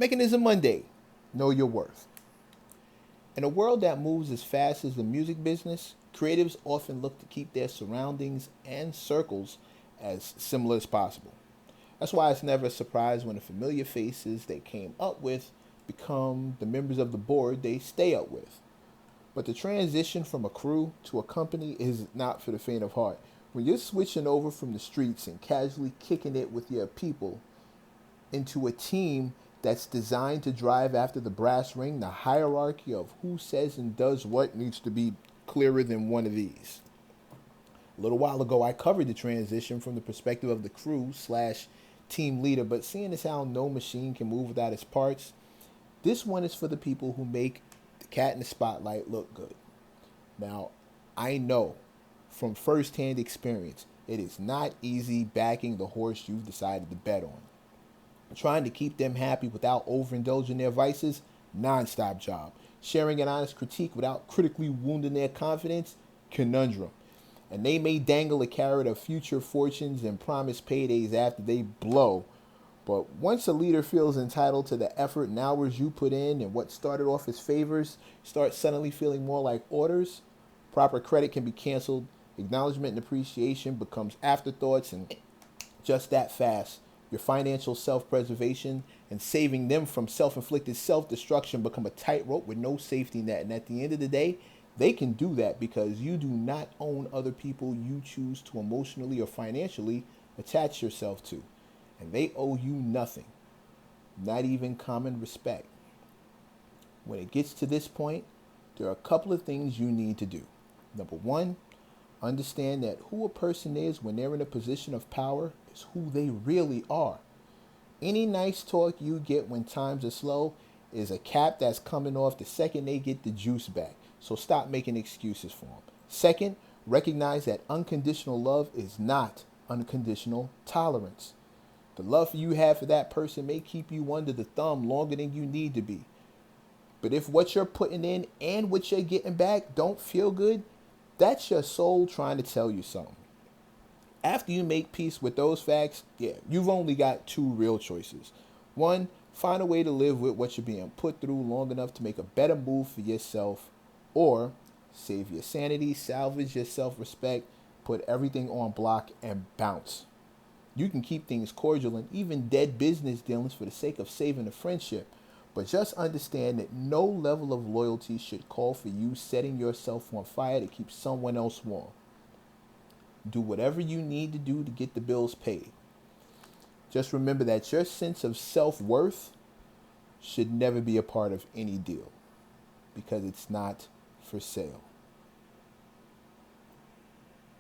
Mechanism Monday. Know your worth. In a world that moves as fast as the music business, creatives often look to keep their surroundings and circles as similar as possible. That's why it's never a surprise when the familiar faces they came up with become the members of the board they stay up with. But the transition from a crew to a company is not for the faint of heart. When you're switching over from the streets and casually kicking it with your people into a team that's designed to drive after the brass ring, the hierarchy of who says and does what needs to be clearer than one of these. A little while ago, I covered the transition from the perspective of the crew slash team leader, but seeing as how no machine can move without its parts, this one is for the people who make the cat in the spotlight look good. Now, I know from firsthand experience, it is not easy backing the horse you've decided to bet on. Trying to keep them happy without overindulging their vices, non-stop job. Sharing an honest critique without critically wounding their confidence, conundrum. And they may dangle a carrot of future fortunes and promise paydays after they blow. But once a leader feels entitled to the effort and hours you put in, and what started off as favors start suddenly feeling more like orders, proper credit can be canceled, acknowledgement and appreciation becomes afterthoughts, and just that fast, your financial self-preservation and saving them from self-inflicted self-destruction become a tightrope with no safety net. And at the end of the day, they can do that because you do not own other people you choose to emotionally or financially attach yourself to. And they owe you nothing, not even common respect. When it gets to this point, there are a couple of things you need to do. Number one, understand that who a person is when they're in a position of power is who they really are. Any nice talk you get when times are slow is a cap that's coming off the second they get the juice back. So stop making excuses for them. Second, recognize that unconditional love is not unconditional tolerance. The love you have for that person may keep you under the thumb longer than you need to be. But if what you're putting in and what you're getting back don't feel good, that's your soul trying to tell you something. After you make peace with those facts, you've only got two real choices. One, find a way to live with what you're being put through long enough to make a better move for yourself, or save your sanity, salvage your self-respect, put everything on block, and bounce. You can keep things cordial and even dead business dealings for the sake of saving a friendship, but just understand that no level of loyalty should call for you setting yourself on fire to keep someone else warm. Do whatever you need to do to get the bills paid. Just remember that your sense of self-worth should never be a part of any deal because it's not for sale.